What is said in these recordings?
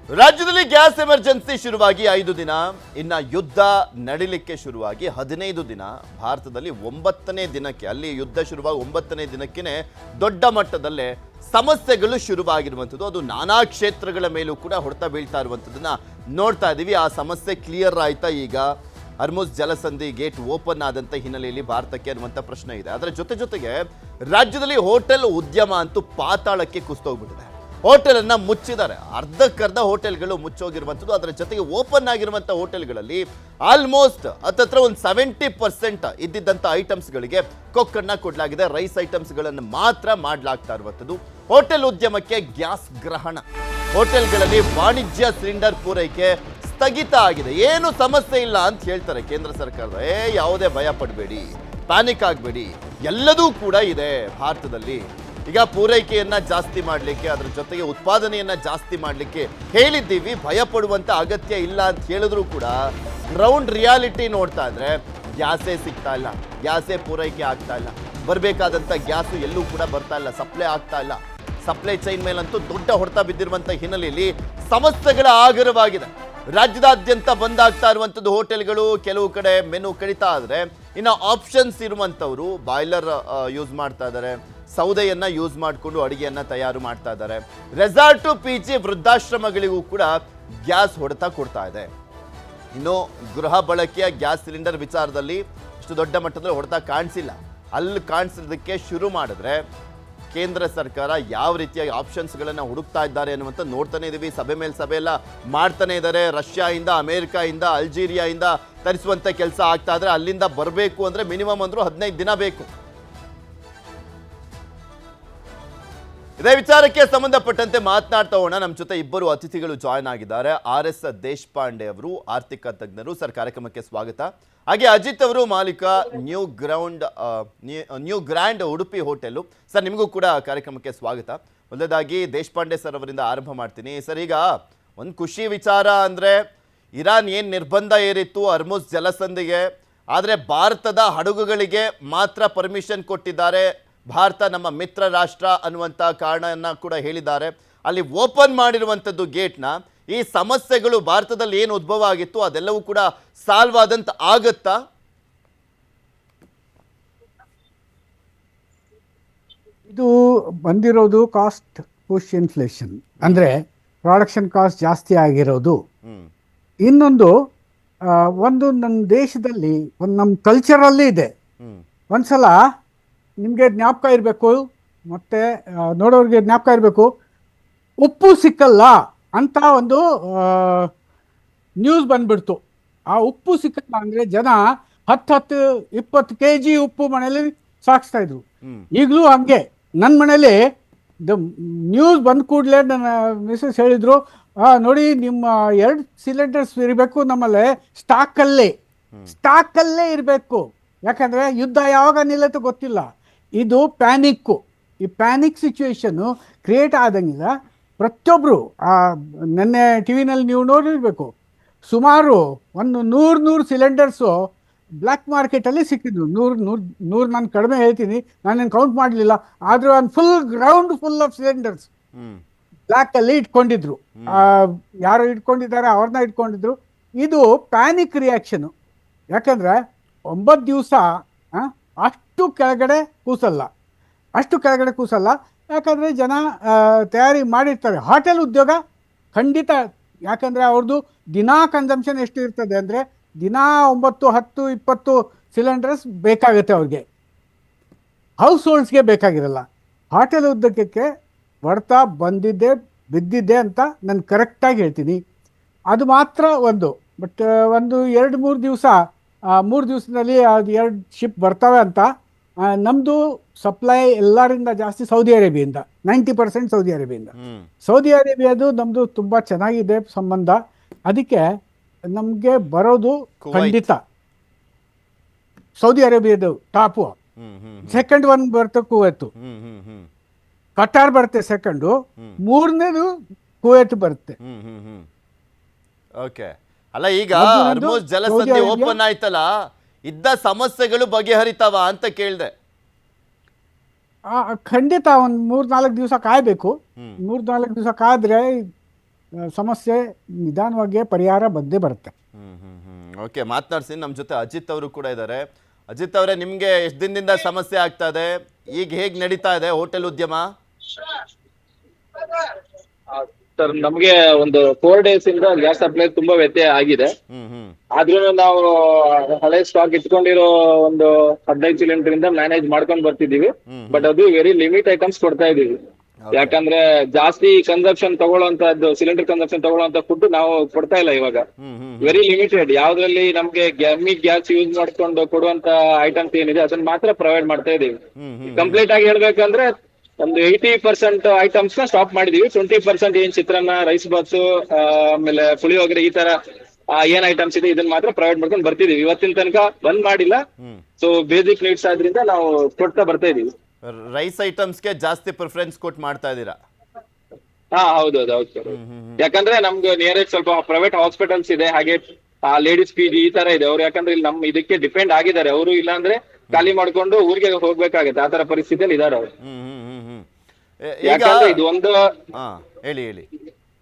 ರಾಜ್ಯದಲ್ಲಿ gas emergency ಶುರುವಾಗಿ 5 ದಿನ, ಇನ್ನ ಯುದ್ಧ ನಡಿಲಿಕ್ಕೆ ಶುರುವಾಗಿ 15 ದಿನ. ಭಾರತದಲ್ಲಿ 9ನೇ ದಿನಕ್ಕೆ, ಅಲ್ಲಿ ಯುದ್ಧ ಶುರುವಾಗಿ 9ನೇ ದಿನಕ್ಕೆ ದೊಡ್ಡ ಮಟ್ಟದಲ್ಲೇ ಸಮಸ್ಯೆಗಳು ಶುರುವಾಗಿರುವಂಥದ್ದು. ಅದು ನಾನಾ ಕ್ಷೇತ್ರಗಳ ಮೇಲೂ ಕೂಡ ಹೊಡೆತ ಬೀಳ್ತಾ ಇರುವಂಥದ್ದನ್ನ ನೋಡ್ತಾ ಇದ್ದೀವಿ. ಆ ಸಮಸ್ಯೆ ಕ್ಲಿಯರ್ ಆಯ್ತಾ? ಈಗ ಹರ್ಮುಜ್ ಜಲಸಂಧಿ ಗೇಟ್ ಓಪನ್ ಆದಂಥ ಹಿನ್ನೆಲೆಯಲ್ಲಿ ಭಾರತಕ್ಕೆ ಅನ್ನುವಂಥ ಪ್ರಶ್ನೆ ಇದೆ. ಅದರ ಜೊತೆಗೆ ರಾಜ್ಯದಲ್ಲಿ ಹೋಟೆಲ್ ಉದ್ಯಮ ಅಂತೂ ಪಾತಾಳಕ್ಕೆ ಕುಸಿದೋಗ್ಬಿಟ್ಟಿದೆ. ಹೋಟೆಲ್ ಅನ್ನ ಮುಚ್ಚಿದ್ದಾರೆ, ಅರ್ಧಕ್ಕರ್ಧ ಹೋಟೆಲ್ಗಳು ಮುಚ್ಚೋಗಿರುವಂಥದ್ದು. ಅದರ ಜೊತೆಗೆ ಓಪನ್ ಆಗಿರುವಂಥ ಹೋಟೆಲ್ಗಳಲ್ಲಿ ಆಲ್ಮೋಸ್ಟ್ ಹತ್ತತ್ರ ಒಂದು 70% ಇದ್ದಿದ್ದಂಥ ಐಟಮ್ಸ್ಗಳಿಗೆ ಕೊಕ್ಕನ್ನ ಕೊಡಲಾಗಿದೆ. ರೈಸ್ ಐಟಮ್ಸ್ಗಳನ್ನು ಮಾತ್ರ ಮಾಡಲಾಗ್ತಾ ಇರುವಂಥದ್ದು. ಹೋಟೆಲ್ ಉದ್ಯಮಕ್ಕೆ ಗ್ಯಾಸ್ ಗ್ರಹಣ, ಹೋಟೆಲ್ಗಳಲ್ಲಿ ವಾಣಿಜ್ಯ ಸಿಲಿಂಡರ್ ಪೂರೈಕೆ ಸ್ಥಗಿತ ಆಗಿದೆ. ಏನು ಸಮಸ್ಯೆ ಇಲ್ಲ ಅಂತ ಹೇಳ್ತಾರೆ ಕೇಂದ್ರ ಸರ್ಕಾರದ. ಯಾವುದೇ ಭಯ ಪಡಬೇಡಿ, ಪ್ಯಾನಿಕ್ ಆಗಬೇಡಿ, ಎಲ್ಲದೂ ಕೂಡ ಇದೆ ಭಾರತದಲ್ಲಿ. ಈಗ ಪೂರೈಕೆಯನ್ನ ಜಾಸ್ತಿ ಮಾಡಲಿಕ್ಕೆ, ಅದರ ಜೊತೆಗೆ ಉತ್ಪಾದನೆಯನ್ನ ಜಾಸ್ತಿ ಮಾಡಲಿಕ್ಕೆ ಹೇಳಿದ್ದೀವಿ, ಭಯ ಪಡುವಂತ ಅಗತ್ಯ ಇಲ್ಲ ಅಂತ ಹೇಳಿದ್ರು ಕೂಡ ಗ್ರೌಂಡ್ ರಿಯಾಲಿಟಿ ನೋಡ್ತಾ ಇದ್ರೆ ಗ್ಯಾಸೇ ಸಿಗ್ತಾ ಇಲ್ಲ, ಗ್ಯಾಸೇ ಪೂರೈಕೆ ಆಗ್ತಾ ಇಲ್ಲ. ಬರಬೇಕಾದಂಥ ಗ್ಯಾಸು ಎಲ್ಲೂ ಕೂಡ ಬರ್ತಾ ಇಲ್ಲ, ಸಪ್ಲೈ ಆಗ್ತಾ ಇಲ್ಲ. ಸಪ್ಲೈ ಚೈನ್ ಮೇಲಂತೂ ದೊಡ್ಡ ಹೊಡೆತ ಬಿದ್ದಿರುವಂಥ ಹಿನ್ನೆಲೆಯಲ್ಲಿ ಸಮಸ್ಯೆಗಳ ಆಗರವಾಗಿದೆ. ರಾಜ್ಯದಾದ್ಯಂತ ಬಂದಾಗ್ತಾ ಇರುವಂಥದ್ದು ಹೋಟೆಲ್ಗಳು. ಕೆಲವು ಕಡೆ ಮೆನು ಕಡಿತಾ ಆದರೆ ಇನ್ನು ಆಪ್ಷನ್ಸ್ ಇರುವಂಥವ್ರು ಬಾಯ್ಲರ್ ಯೂಸ್ ಮಾಡ್ತಾ ಇದ್ದಾರೆ, ಸೌದೆಯನ್ನ ಯೂಸ್ ಮಾಡಿಕೊಂಡು ಅಡುಗೆಯನ್ನ ತಯಾರು ಮಾಡ್ತಾ ಇದ್ದಾರೆ. ರೆಸಾರ್ಟು, PG, ವೃದ್ಧಾಶ್ರಮಗಳಿಗೂ ಕೂಡ ಗ್ಯಾಸ್ ಹೊಡೆತ ಕೊಡ್ತಾ ಇದೆ. ಇನ್ನು ಗೃಹ ಬಳಕೆಯ ಗ್ಯಾಸ್ ಸಿಲಿಂಡರ್ ವಿಚಾರದಲ್ಲಿ ಇಷ್ಟು ದೊಡ್ಡ ಮಟ್ಟದಲ್ಲಿ ಹೊಡೆತ ಕಾಣಿಸಿಲ್ಲ. ಅಲ್ಲಿ ಕಾಣಿಸೋದಕ್ಕೆ ಶುರು ಮಾಡಿದ್ರೆ ಕೇಂದ್ರ ಸರ್ಕಾರ ಯಾವ ರೀತಿಯ ಆಪ್ಷನ್ಸ್ಗಳನ್ನು ಹುಡುಕ್ತಾ ಇದ್ದಾರೆ ಅನ್ನುವಂಥ ನೋಡ್ತಾನೆ ಇದ್ದೀವಿ. ಸಭೆ ಮೇಲೆ ಸಭೆ ಎಲ್ಲ ಮಾಡ್ತಾನೆ ಇದ್ದಾರೆ. ರಷ್ಯಾದಿಂದ, ಅಮೇರಿಕಾಯಿಂದ, ಅಲ್ಜೀರಿಯಾಯಿಂದ ತರಿಸುವಂಥ ಕೆಲಸ ಆಗ್ತಾ ಇದ್ರೆ ಅಲ್ಲಿಂದ ಬರಬೇಕು ಅಂದರೆ ಮಿನಿಮಮ್ ಅಂದರೂ 15 ದಿನ ಬೇಕು. ಇದೇ ವಿಚಾರಕ್ಕೆ ಸಂಬಂಧಪಟ್ಟಂತೆ ಮಾತನಾಡ್ತಾ ಹೋಗೋಣ. ನಮ್ಮ ಜೊತೆ ಇಬ್ಬರು ಅತಿಥಿಗಳು ಜಾಯ್ನ್ ಆಗಿದ್ದಾರೆ. RS ದೇಶಪಾಂಡೆ ಅವರು, ಆರ್ಥಿಕ ತಜ್ಞರು. ಸರ್, ಕಾರ್ಯಕ್ರಮಕ್ಕೆ ಸ್ವಾಗತ. ಹಾಗೆ ಅಜಿತ್ ಅವರು, ಮಾಲೀಕ new grand Udupi hotel. Sir, ನಿಮಗೂ ಕೂಡ ಕಾರ್ಯಕ್ರಮಕ್ಕೆ ಸ್ವಾಗತ. ಮೊದಲದಾಗಿ ದೇಶಪಾಂಡೆ ಸರ್ ಅವರಿಂದ ಆರಂಭ ಮಾಡ್ತೀನಿ. ಸರ್, ಈಗ ಒಂದು ಖುಷಿ ವಿಚಾರ ಅಂದರೆ ಇರಾನ್ ಏನು ನಿರ್ಬಂಧ ಏರಿತ್ತು ಹರ್ಮುಜ್ ಜಲಸಂಧಿಗೆ, ಆದರೆ ಭಾರತದ ಹಡಗುಗಳಿಗೆ ಮಾತ್ರ ಪರ್ಮಿಷನ್ ಕೊಟ್ಟಿದ್ದಾರೆ. ಭಾರತ ನಮ್ಮ ಮಿತ್ರ ರಾಷ್ಟ್ರ ಅನ್ನುವಂಥ ಕಾರಣವನ್ನು ಕೂಡ ಹೇಳಿದ್ದಾರೆ. ಅಲ್ಲಿ ಓಪನ್ ಮಾಡಿರುವಂಥದ್ದು ಗೇಟ್ನ. ಈ ಸಮಸ್ಯೆಗಳು ಭಾರತದಲ್ಲಿ ಏನು ಉದ್ಭವ ಆಗಿತ್ತು ಅದೆಲ್ಲವೂ ಕೂಡ ಸಾಲ್ವ್ ಆದಂತ ಆಗತ್ತಾ? ಇದು ಬಂದಿರೋದು ಕಾಸ್ಟ್ ಪುಷ್ ಇನ್ಫ್ಲೇಷನ್, ಅಂದರೆ ಪ್ರೊಡಕ್ಷನ್ ಕಾಸ್ಟ್ ಜಾಸ್ತಿ ಆಗಿರೋದು. ಇನ್ನೊಂದು ಒಂದು ನನ್ನ ದೇಶದಲ್ಲಿ ಒಂದು ನಮ್ಮ ಕಲ್ಚರಲ್ಲಿ ಇದೆ. ಒಂದ್ಸಲ ನಿಮಗೆ ಜ್ಞಾಪಕ ಇರಬೇಕು, ಮತ್ತು ನೋಡೋರಿಗೆ ಜ್ಞಾಪಕ ಇರಬೇಕು, ಉಪ್ಪು ಸಿಕ್ಕಲ್ಲ ಅಂತ ಒಂದು ನ್ಯೂಸ್ ಬಂದ್ಬಿಡ್ತು. ಆ ಉಪ್ಪು ಸಿಕ್ಕಲ್ಲ ಅಂದರೆ ಜನ 10-20 kg ಉಪ್ಪು ಮನೇಲಿ ಸಾಗಿಸ್ತಾ ಇದ್ರು. ಈಗಲೂ ಹಂಗೆ ನನ್ನ ಮನೇಲಿ ನ್ಯೂಸ್ ಬಂದ ಕೂಡಲೇ ನನ್ನ ಮಿಸಸ್ ಹೇಳಿದರು, ನೋಡಿ ನಿಮ್ಮ 2 ಸಿಲಿಂಡರ್ಸ್ ಇರಬೇಕು ನಮ್ಮಲ್ಲೇ, ಸ್ಟಾಕಲ್ಲೇ ಇರಬೇಕು. ಯಾಕಂದರೆ ಯುದ್ಧ ಯಾವಾಗ ನಿಲ್ಲತ್ತೋ ಗೊತ್ತಿಲ್ಲ. ಇದು ಪ್ಯಾನಿಕ್ಕು. ಈ ಪ್ಯಾನಿಕ್ ಸಿಚುವೇಶನ್ನು ಕ್ರಿಯೇಟ್ ಆದಂಗಿಲ್ಲ. ಪ್ರತಿಯೊಬ್ಬರು ನೆನ್ನೆ ಟಿ ವಿನಲ್ಲಿ ನೀವು ನೋಡಿರಬೇಕು, ಸುಮಾರು ಒಂದು 100 ಸಿಲಿಂಡರ್ಸು ಬ್ಲ್ಯಾಕ್ ಮಾರ್ಕೆಟಲ್ಲಿ ಸಿಕ್ಕಿದ್ರು. 100 ನಾನು ಕಡಿಮೆ ಹೇಳ್ತೀನಿ, ನಾನೇನು ಕೌಂಟ್ ಮಾಡಲಿಲ್ಲ. ಆದರೆ ಒಂದು ಗ್ರೌಂಡ್ ಫುಲ್ ಆಫ್ ಸಿಲಿಂಡರ್ಸ್ ಬ್ಲ್ಯಾಕಲ್ಲಿ ಇಟ್ಕೊಂಡಿದ್ರು. ಯಾರು ಇಟ್ಕೊಂಡಿದ್ದಾರೆ ಅವ್ರನ್ನ ಇಟ್ಕೊಂಡಿದ್ರು. ಇದು ಪ್ಯಾನಿಕ್ ರಿಯಾಕ್ಷನು. ಯಾಕಂದರೆ 9 ದಿವಸ ಅಷ್ಟು ಕೆಳಗಡೆ ಕೂಸಲ್ಲ. ಯಾಕಂದರೆ ಜನ ತಯಾರಿ ಮಾಡಿರ್ತಾರೆ. ಹೋಟೆಲ್ ಉದ್ಯೋಗ ಖಂಡಿತ, ಯಾಕಂದರೆ ಅವ್ರದ್ದು ದಿನಾ ಕನ್ಸಂಪ್ಷನ್ ಎಷ್ಟು ಇರ್ತದೆ ಅಂದರೆ ದಿನಾ 9, 10, 20 ಸಿಲಿಂಡರ್ಸ್ ಬೇಕಾಗುತ್ತೆ ಅವ್ರಿಗೆ. ಹೌಸ್ ಹೋಲ್ಡ್ಸ್ಗೆ ಬೇಕಾಗಿರಲ್ಲ. ಹೋಟೆಲ್ ಉದ್ಯೋಗಕ್ಕೆ ಹೊಡೆತ ಬಿದ್ದಿದೆ ಅಂತ ನಾನು ಕರೆಕ್ಟಾಗಿ ಹೇಳ್ತೀನಿ. ಅದು ಮಾತ್ರ ಒಂದು. ಬಟ್ ಒಂದು 2-3 ದಿವಸ, 3 ದಿವಸದಲ್ಲಿ ಅದು 2 ಶಿಪ್ ಬರ್ತವೆ ಅಂತ. ನಮ್ಮದು ಸಪ್ಲೈ ಎಲ್ಲರಿಂದ ಜಾಸ್ತಿ ಸೌದಿ ಅರೇಬಿಯಿಂದ, 90% ಸೌದಿ ಅರೇಬಿಯಾದು ನಮ್ಮದು ತುಂಬ ಚೆನ್ನಾಗಿದೆ ಸಂಬಂಧ. ಅದಕ್ಕೆ ನಮಗೆ ಬರೋದು ಖಂಡಿತ ಸೌದಿ ಅರೇಬಿಯಾದು ಟಾಪು. ಸೆಕೆಂಡ್ ಒನ್ ಬರುತ್ತೆ ಕುವೈತು, ಕಟಾರ್ ಬರುತ್ತೆ ಸೆಕೆಂಡು, 3ನೇದು ಕುವೈತ್ ಬರುತ್ತೆ. ಓಕೆ. ಅಲ್ಲ, ಈಗ ಹರ್ಮುಜ್ ಜಲಸಂಧಿ ಓಪನ್ ಆಯ್ತಲ್ಲ, ಇದ್ದ ಸಮಸ್ಯೆಗಳು ಬಗೆಹರಿತಾವ ಅಂತ ಕೇಳಿದೆ. ಖಂಡಿತ ಒಂದು 3-4 ದಿವಸ ಕಾಯಬೇಕು. 3-4 ದಿವಸ ಕಾದ್ರೆ ಸಮಸ್ಯೆ ನಿಧಾನವಾಗಿ ಪರಿಹಾರ ಬಂದೇ ಬರುತ್ತೆ. ಓಕೆ, ಮಾತನಾಡ್ಸಿ. ನಮ್ಮ ಜೊತೆ ಅಜಿತ್ ಅವರು ಕೂಡ ಇದ್ದಾರೆ. ಅಜಿತ್ ಅವರೇ, ನಿಮಗೆ ಎಷ್ಟು ದಿನದಿಂದ ಸಮಸ್ಯೆ ಆಗ್ತಾ ಇದೆ? ಈಗ ಹೇಗೆ ನಡೀತಾ ಇದೆ ಹೋಟೆಲ್ ಉದ್ಯಮ? ಸರ್, ನಮ್ಗೆ ಒಂದು 4 days ಇಂದ ಗ್ಯಾಸ್ ಸಪ್ಲೈ ತುಂಬಾ ವ್ಯತ್ಯಯ ಆಗಿದೆ. ಆದ್ರೂ ನಾವು ಹಳೆ ಸ್ಟಾಕ್ ಇಟ್ಕೊಂಡಿರೋ ಒಂದು 15 ಸಿಲಿಂಡರ್ ಇಂದ ಮ್ಯಾನೇಜ್ ಮಾಡ್ಕೊಂಡ್ ಬರ್ತಿದೀವಿ. ಬಟ್ ಅದು ವೆರಿ ಲಿಮಿಟ್ ಐಟಮ್ಸ್ ಕೊಡ್ತಾ ಇದೀವಿ. ಯಾಕಂದ್ರೆ ಜಾಸ್ತಿ ಕನ್ಸಂಪ್ಷನ್ ತಗೊಳ್ಳೋಂತದ್ದು, ಸಿಲಿಂಡರ್ ಕನ್ಸಂಪ್ಷನ್ ತಗೊಳ್ಳೋಂತ ಫುಡ್ ನಾವು ಕೊಡ್ತಾ ಇಲ್ಲ ಇವಾಗ. Very limited. ಯಾವ್ದ್ರಲ್ಲಿ ನಮ್ಗೆ ಗ್ಯಾಸ್ ಯೂಸ್ ಮಾಡ್ಕೊಂಡು ಕೊಡುವಂತ ಐಟಮ್ಸ್ ಏನಿದೆ ಅದನ್ನ ಮಾತ್ರ ಪ್ರೊವೈಡ್ ಮಾಡ್ತಾ ಇದೀವಿ. ಕಂಪ್ಲೀಟ್ ಆಗಿ ಹೇಳ್ಬೇಕಂದ್ರೆ ಒಂದು 80% ಐಟಮ್ಸ್ ನ ಸ್ಟಾಪ್ ಮಾಡಿದೀವಿ. 20% ಏನ್ ಚಿತ್ರಾನ್ನ, ರೈಸ್ ಬಾತ್, ಆಮೇಲೆ ಪುಳಿಯೋಗರೆ, ಈ ತರ ಏನ್ ಐಟಮ್ಸ್ ಇದೆ ಇದನ್ನ ಮಾತ್ರ ಪ್ರೊವೈಡ್ ಮಾಡ್ಕೊಂಡು ಬರ್ತಿದೀವಿ. ಇವತ್ತಿನ ತನಕ ಬಂದ್ ಮಾಡಿಲ್ಲ. ಸೊ ಬೇಸಿಕ್ ನೀಡ್ಸ್ ಆದ್ರಿಂದ ನಾವು ಕೊಡ್ತಾ ಬರ್ತಾ ಇದೀವಿ. ರೈಸ್ ಐಟಮ್ಸ್ಗೆ ಜಾಸ್ತಿ ಪ್ರಿಫರೆನ್ಸ್ ಕೊಟ್ಟು ಮಾಡ್ತಾ ಇದ್ದೀರಾ? ಹೌದು ಸರ್. ಯಾಕಂದ್ರೆ ನಮ್ದು ನಿಯರೆಸ್ಟ್ ಸ್ವಲ್ಪ ಪ್ರೈವೇಟ್ ಹಾಸ್ಪಿಟಲ್ಸ್ ಇದೆ, ಹಾಗೆ ಲೇಡೀಸ್ PG ಈ ತರ ಇದೆ. ಅವ್ರು ಯಾಕಂದ್ರೆ ಇಲ್ಲಿ ನಮ್ ಇದಕ್ಕೆ ಡಿಪೆಂಡ್ ಆಗಿದ್ದಾರೆ. ಅವರು ಇಲ್ಲಾಂದ್ರೆ ಖಾಲಿ ಮಾಡ್ಕೊಂಡು ಊರಿಗೆ ಹೋಗ್ಬೇಕಾಗತ್ತೆ. ಆ ತರ ಪರಿಸ್ಥಿತಿಯಲ್ಲಿ ಇದಾರೆ ಅವರು. ಯಾಕಂದ್ರೆ ಇದು ಒಂದು ಹೇಳಿ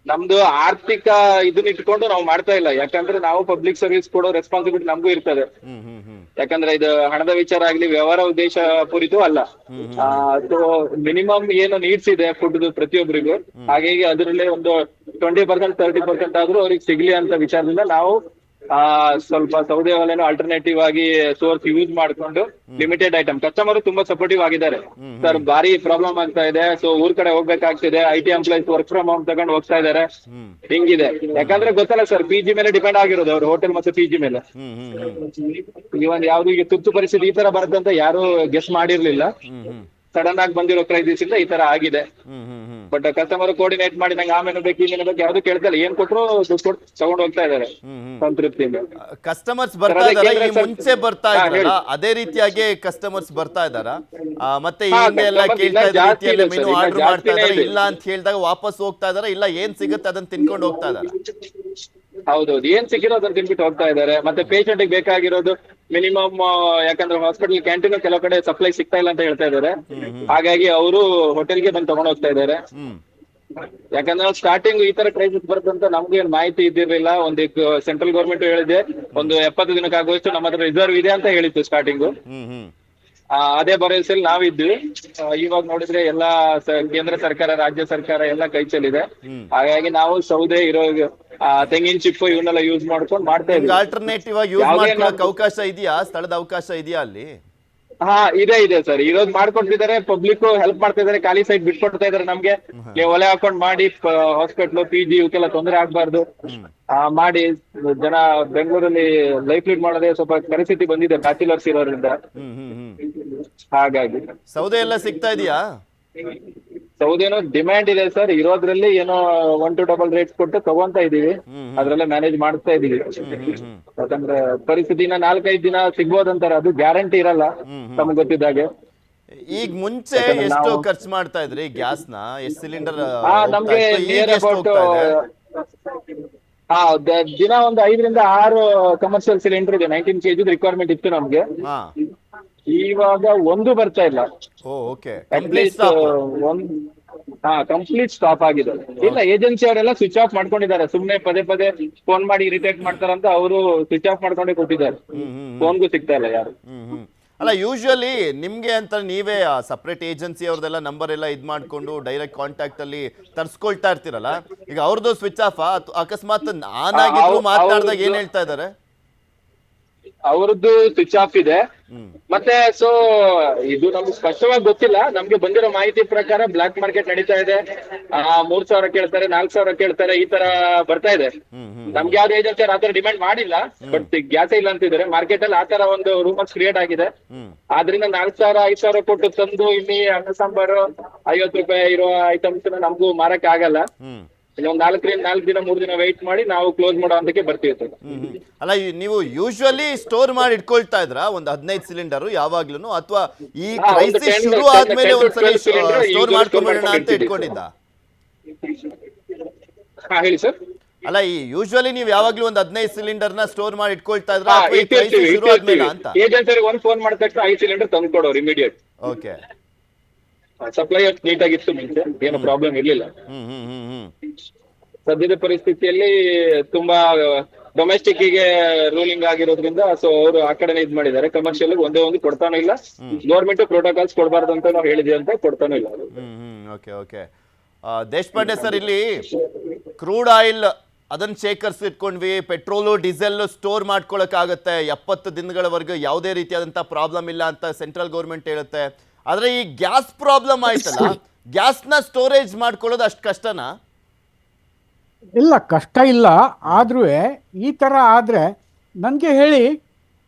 ನಮ್ದು ಆರ್ಥಿಕ ಇದನ್ನ ಇಟ್ಕೊಂಡು ನಾವು ಮಾಡ್ತಾ ಇಲ್ಲ. ಯಾಕಂದ್ರೆ ನಾವು ಪಬ್ಲಿಕ್ ಸರ್ವಿಸ್ ಕೊಡೋ ರೆಸ್ಪಾನ್ಸಿಬಿಲಿಟಿ ನಮಗೂ ಇರ್ತದೆ. ಯಾಕಂದ್ರೆ ಇದು ಹಣದ ವಿಚಾರ ಆಗ್ಲಿ, ವ್ಯವಹಾರ ಉದ್ದೇಶ ಪೂರಿತೂ ಅಲ್ಲ. ಸೊ ಮಿನಿಮಮ್ ಏನು ನೀಡ್ಸ್ ಇದೆ ಫುಡ್ ಪ್ರತಿಯೊಬ್ಬರಿಗೂ, ಹಾಗಾಗಿ ಅದರಲ್ಲೇ ಒಂದು 20% 30% ಆದ್ರೂ ಅವ್ರಿಗೆ ಸಿಗ್ಲಿ ಅಂತ ವಿಚಾರದಿಂದ ನಾವು ಸ್ವಲ್ಪ ಸೌದೆ ಒಲೆನೂ ಆಲ್ಟರ್ನೇಟಿವ್ ಆಗಿ ಸೋರ್ಸ್ ಯೂಸ್ ಮಾಡ್ಕೊಂಡು ಲಿಮಿಟೆಡ್ ಐಟಮ್. ಕಸ್ಟಮರ್ ತುಂಬಾ ಸಪೋರ್ಟಿವ್ ಆಗಿದ್ದಾರೆ ಸರ್. ಭಾರಿ ಪ್ರಾಬ್ಲಮ್ ಆಗ್ತಾ ಇದೆ. ಸೊ ಊರ್ ಕಡೆ ಹೋಗ್ಬೇಕಾಗ್ತಿದೆ. IT employees work from home ತಗೊಂಡು ಹೋಗ್ತಾ ಇದಾರೆ. ಹಿಂಗಿದೆ. ಯಾಕಂದ್ರೆ ಗೊತ್ತಲ್ಲ ಸರ್, PG ಮೇಲೆ ಡಿಪೆಂಡ್ ಆಗಿರೋದು ಅವರು, ಹೋಟೆಲ್ ಮತ್ತು PG ಮೇಲೆ. ಇವನ್ ಯಾವ್ದು ಈಗ ತುರ್ತು ಪರಿಸ್ಥಿತಿ ಈ ತರ ಬರುತ್ತೆ ಅಂತ ಯಾರು ಗೆಸ್ ಮಾಡಿರ್ಲಿಲ್ಲ. ಸಡನ್ ಆಗಿ ಬಂದಿರೋ ಕ್ರೈಸಿಸ್ ಇಂದ ಈ ತರ ಆಗಿದೆ. ಬಟ್ ಕಸ್ಟಮರ್ ಕೋರ್ಡಿನೇಟ್ ಮಾಡಿ ನಂಗೆ ಆಮೇಲೆ ಬೇಕು ಈಮೇಲೆ ಬೇಕು ಯಾವ್ದು ಕೇಳ್ತಲ್ಲ, ಏನ್ ಕೊಟ್ಟರು ದುಡ್ಡು ಕೊಟ್ಟು ತಗೊಂಡು ಹೋಗ್ತಾ ಇದಾರೆ ಸಂತೃಪ್ತಿಯಿಂದ. ಕಸ್ಟಮರ್ಸ್ ಬರ್ತಾ ಇದಾರೆ. ಈ ಮುಂಚೆ ಬರ್ತಾ ಇದ್ರಲ್ಲ ಅದೇ ರೀತಿಯಾಗಿ ಕಸ್ಟಮರ್ಸ್ ಬರ್ತಾ ಇದಾರ? ಮತ್ತೆ ಹಿಂಗೆಲ್ಲ ಕೇಳ್ತಾ ಇದ್ದ ರೀತಿಯಲ್ಲಿ ಮೆನು ಆರ್ಡರ್ ಮಾಡ್ತಾ ಇದಾರೆ? ಇಲ್ಲ ಅಂತ ಹೇಳಿದಾಗ ವಾಪಸ್ ಹೋಗ್ತಾ ಇದಾರೆ? ಇಲ್ಲ ಏನ್ ಸಿಗುತ್ತೆ ಅದನ್ನ ತಿನ್ಕೊಂಡು ಹೋಗ್ತಾ ಇದಾರೆ? ಹೌದೌದು, ಏನ್ ಸಿಕ್ಕಿರೋ ಅದನ್ನ ತಿನ್ಬಿಟ್ಟು ಹೋಗ್ತಾ ಇದಾರೆ. ಮತ್ತೆ ಪೇಷಂಟ್ ಬೇಕಾಗಿರೋದು ಮಿನಿಮಮ್, ಯಾಕಂದ್ರೆ ಹಾಸ್ಪಿಟಲ್ ಕ್ಯಾಂಟೀನ್ ಕೆಲವು ಕಡೆ ಸಪ್ಲೈ ಸಿಗ್ತಾ ಇಲ್ಲ ಅಂತ ಹೇಳ್ತಾ ಇದಾರೆ. ಹಾಗಾಗಿ ಅವರು ಹೋಟೆಲ್ಗೆ ಬಂದು ತಗೊಂಡು ಹೋಗ್ತಾ ಇದಾರೆ. ಯಾಕಂದ್ರೆ ನಾವು ಸ್ಟಾರ್ಟಿಂಗ್ ಈ ತರ ಕ್ರೈಸಿಸ್ ಬರುತ್ತಂತ ನಮ್ಗೆ ಏನ್ ಮಾಹಿತಿ ಇದ್ದಿರ್ಲಿಲ್ಲ. ಒಂದು ಸೆಂಟ್ರಲ್ ಗೌರ್ಮೆಂಟ್ ಹೇಳಿದೆ ಒಂದು 70 ದಿನಕ್ಕಾಗುವಷ್ಟು ನಮ್ಮ ಹತ್ರ ರಿಸರ್ವ್ ಇದೆ ಅಂತ ಹೇಳಿತ್ತು ಸ್ಟಾರ್ಟಿಂಗು. ಅದೇ ಭರವಸೆಯಲ್ಲಿ ನಾವಿದ್ವಿ. ಇವಾಗ ನೋಡಿದ್ರೆ ಎಲ್ಲಾ ಕೇಂದ್ರ ಸರ್ಕಾರ, ರಾಜ್ಯ ಸರ್ಕಾರ ಎಲ್ಲ ಕೈ ಚೆಲ್ಲಿದೆ. ಹಾಗಾಗಿ ನಾವು ಸೌದೆ ಇರೋ ತೆಂಗಿನ ಚಿಪ್ಪು ಇವನ್ನೆಲ್ಲ ಯೂಸ್ ಮಾಡ್ಕೊಂಡು ಮಾಡ್ತಾ ಇದ್ದೀವಿ. ಆಲ್ಟರ್ನೇಟಿವ್ ಆಗಿ ಯೂಸ್ ಮಾಡ್ಕೊಳ್ಳೋಕೆ ಅವಕಾಶ ಇದೆಯಾ? ಸ್ಥಳದ ಅವಕಾಶ ಇದೆಯಾ ಅಲ್ಲಿ? ಇದೆ ಸರ್. ಇರೋದು ಮಾಡ್ಕೊಡ್ತಿದ್ದಾರೆ. ಪಬ್ಲಿಕ್ ಹೆಲ್ಪ್ ಮಾಡ್ತಾ ಇದಾರೆ. ಖಾಲಿ ಸೈಟ್ ಬಿಟ್ಕೊಡ್ತಾ ಇದಾರೆ ನಮ್ಗೆ. ನೀವು ಒಲೆ ಹಾಕೊಂಡ್ ಮಾಡಿ ಹಾಸ್ಪಿಟ್ಲ್ PG ಇವಕ್ಕೆಲ್ಲ ತೊಂದರೆ ಆಗ್ಬಾರ್ದು ಮಾಡಿ. ಜನ ಬೆಂಗಳೂರಲ್ಲಿ ಲೈಫ್ ಲೀಡ್ ಮಾಡೋದೇ ಸ್ವಲ್ಪ ಪರಿಸ್ಥಿತಿ ಬಂದಿದೆ ಬ್ಯಾಚುಲರ್ಸ್ ಇರೋದ್ರಿಂದ. ಹಾಗಾಗಿ ಸೌದೆ ಎಲ್ಲ ಸಿಗ್ತಾ ಇದೆಯಾ? ಸೌದೆನೋ ಡಿಮ್ಯಾಂಡ್ ಇದೆ ಸರ್. ಇರೋದ್ರಲ್ಲಿ ಏನೋ 1 to double ರೇಟ್ಸ್ ಕೊಟ್ಟು ತಗೊಂತ ಇದೀವಿ. ಅದ್ರಲ್ಲೇ ಮ್ಯಾನೇಜ್ ಮಾಡ್ತಾ ಇದೀವಿ. ಯಾಕಂದ್ರೆ ಪರಿಸ್ಥಿತಿನ 4-5 ದಿನ ಸಿಗ್ಬೋದಂತಾರೆ, ಅದು ಗ್ಯಾರಂಟಿ ಇರಲ್ಲ ತಮಗೆ ಗೊತ್ತಿದ್ದಾಗೆ. ಈಗ ಮುಂಚೆ ಎಷ್ಟು ಖರ್ಚು ಮಾಡ್ತಾ ಇದ್ರಿ ಗ್ಯಾಸ್ನ? ಎಷ್ಟು ಸಿಲಿಂಡರ್ ನಮ್ಗೆ ದಿನ ಒಂದು 5 ರಿಂದ 6 ಕಮರ್ಷಿಯಲ್ ಸಿಲಿಂಡರ್ ಇದೆ. 19 kg ರಿಕ್ವೈರ್ಮೆಂಟ್ ಇತ್ತು ನಮ್ಗೆ. ಇವಾಗ ಒಂದು ಬರ್ತಾ ಇಲ್ಲ. ಕಂಪ್ಲೀಟ್ ಸ್ಟಾಪ್ ಆಗಿದೆ. ಇಲ್ಲ, ಏಜೆನ್ಸಿ ಅವರೆಲ್ಲ ಸ್ವಿಚ್ ಆಫ್ ಮಾಡ್ಕೊಂಡಿದ್ದಾರೆ. ಸುಮ್ನೆ ಪದೇ ಪದೇ ಫೋನ್ ಮಾಡಿ ಇರಿಟೇಟ್ ಮಾಡ್ತಾರಂತ ಅವರು ಸ್ವಿಚ್ ಆಫ್ ಮಾಡ್ಕೊಂಡೇ ಕೊಟ್ಟಿದ್ದಾರೆ. ಫೋನ್ಗೂ ಸಿಗ್ತಾ ಇಲ್ಲ ಯಾರು. ಅಲ್ಲ, ಯೂಶುವಲಿ ನಿಮ್ಗೆ ಅಂತ ನೀವೇ ಸಪ್ರೇಟ್ ಏಜೆನ್ಸಿ ಅವ್ರದೆಲ್ಲ ನಂಬರ್ ಎಲ್ಲ ಇದ್ ಮಾಡ್ಕೊಂಡು ಡೈರೆಕ್ಟ್ ಕಾಂಟ್ಯಾಕ್ಟ್ ಅಲ್ಲಿ ತರ್ಸ್ಕೊಳ್ತಾ ಇರ್ತೀರಲ್ಲ. ಈಗ ಅವ್ರದ್ದು ಸ್ವಿಚ್ ಆಫ್ ಅಕಸ್ಮಾತ್ ಆನ್ ಆಗಿದ್ರು ಮಾತಾಡಿದಾಗ ಏನ್ ಹೇಳ್ತಾ ಇದಾರೆ? ಅವ್ರದ್ದು ಸ್ವಿಚ್ ಆಫ್ ಇದೆ. ಮತ್ತೆ ಸೊ ಇದು ನಮ್ಗೆ ಸ್ಪಷ್ಟವಾಗಿ ಗೊತ್ತಿಲ್ಲ. ನಮ್ಗೆ ಬಂದಿರೋ ಮಾಹಿತಿ ಪ್ರಕಾರ ಬ್ಲಾಕ್ ಮಾರ್ಕೆಟ್ ನಡೀತಾ ಇದೆ. 3,000 ಕೇಳ್ತಾರೆ, 4,000 ಕೇಳ್ತಾರೆ, ಈ ತರ ಬರ್ತಾ ಇದೆ. ನಮ್ಗೆ ಯಾವ್ದು ಏಜೆನ್ಸಿ ಆ ತರ ಡಿಮ್ಯಾಂಡ್ ಮಾಡಿಲ್ಲ. ಬಟ್ ಗ್ಯಾಸ್ ಇಲ್ಲ ಅಂತಿದ್ದಾರೆ. ಮಾರ್ಕೆಟ್ ಅಲ್ಲಿ ಆ ತರ ಒಂದು ರೂಮರ್ಸ್ ಕ್ರಿಯೇಟ್ ಆಗಿದೆ. ಆದ್ರಿಂದ 4,000 5,000 ಕೊಟ್ಟು ತಂದು ಇಲ್ಲಿ ಅನ್ನ ಸಾಂಬಾರು 50 ರೂಪಾಯಿ ಇರೋ ಐಟಮ್ಸ್ ನಮಗೂ ಮಾರಕ್ ಆಗಲ್ಲ. ಒಂದು 4 ದಿನ 3 ದಿನ ವೆಯ್ಟ್ ಮಾಡಿ ನಾವು ಕ್ಲೋಸ್ ಮಾಡೋ ಹಂತಕ್ಕೆ ಬರ್ತೀವಿ ಸರ್. ಅಲ್ಲ, ನೀವು ಯೂಶುವಲಿ ಸ್ಟೋರ್ ಮಾಡಿ ಇಟ್ಕೊಳ್ತಾ ಇದ್ರ ಒಂದು 15 ಸಿಲಿಂಡರ್ ಯಾವಾಗ್ಲೂ, ಅಥವಾ ಈ ಕ್ರೈಸಿಸ್ ಶುರು ಆದ್ಮೇಲೆ ಒಂದ್ಸಲ ಸ್ಟೋರ್ ಮಾಡ್ಕೊಂಡ್ಬಿಡೋಣ ಅಂತ ಇಟ್ಕೊಂಡಿದ್ದ? ಹೇಳಿ ಸರ್. ಅಲ್ಲ, ಈ ಯೂಶುವಲಿ ನೀವು ಯಾವಾಗ್ಲೂ ಒಂದು 15 ಸಿಲಿಂಡರ್ ನ ಸ್ಟೋರ್ ಮಾಡಿ ಇಟ್ಕೊಳ್ತಾ ಇದ್ರ ಶುರು ಆದ್ಮೇಲೆ ಅಂತ? ಏಜೆನ್ಸಿ ಒಂದು ಫೋನ್ ಮಾಡಿದ ತಕ್ಷಣ 5 ಸಿಲಿಂಡರ್ ತಂದು ಕೊಡೋರು ಇಮಿಡಿಯೇಟ್. ಓಕೆ, ಸಪ್ಲೈ ನೀಟಾಗಿತ್ತು ಮುಂಚೆ, ಏನು ಪ್ರಾಬ್ಲಮ್ ಇರ್ಲಿಲ್ಲ. ಸದ್ಯದ ಪರಿಸ್ಥಿತಿಯಲ್ಲಿ ತುಂಬಾ ಡೊಮೆಸ್ಟಿಕ್ ಗೆ ರೂಲಿಂಗ್ ಆಗಿರೋದ್ರಿಂದ ಸೊ ಅವರು ಆ ಕಡೆನೇ ಇದ್ ಮಾಡಿದ್ದಾರೆ. ಕಮರ್ಷಿಯಲ್ ಒಂದೇ ಒಂದು ಕೊಡ್ತಾನೂ ಇಲ್ಲ. ಗೌರ್ಮೆಂಟ್ ಪ್ರೋಟೋಕಾಲ್ಸ್ ಕೊಡಬಾರ್ದು ಅಂತ ನಾವು ಹೇಳಿದ್ವಿ ಅಂತ ಕೊಡ್ತಾನೂ ಇಲ್ಲ ಅವರು. Okay okay. ದೇಶಪಾಂಡೆ ಸರ್, ಇಲ್ಲಿ ಕ್ರೂಡ್ ಆಯಿಲ್ ಅದನ್ನ ಶೇಖರಿಸಿ ಇಟ್ಕೊಂಡ್ವಿ, ಪೆಟ್ರೋಲು ಡೀಸೆಲ್ ಸ್ಟೋರ್ ಮಾಡ್ಕೊಳಕ್ಕಾಗತ್ತೆ 70 ದಿನಗಳವರೆಗೂ, ಯಾವುದೇ ರೀತಿಯಾದಂಥ ಪ್ರಾಬ್ಲಮ್ ಇಲ್ಲ ಅಂತ ಸೆಂಟ್ರಲ್ ಗೌರ್ಮೆಂಟ್ ಹೇಳುತ್ತೆ. ಆದರೆ ಈ ಗ್ಯಾಸ್ ಪ್ರಾಬ್ಲಮ್ ಆಯ್ತಲ್ಲ, ಗ್ಯಾಸ್ನ ಸ್ಟೋರೇಜ್ ಮಾಡ್ಕೊಳ್ಳೋದು ಅಷ್ಟು ಕಷ್ಟನಾ? ಇಲ್ಲ, ಕಷ್ಟ ಇಲ್ಲ. ಆದ್ರೂ ಈ ಥರ ಆದರೆ ನನಗೆ ಹೇಳಿ,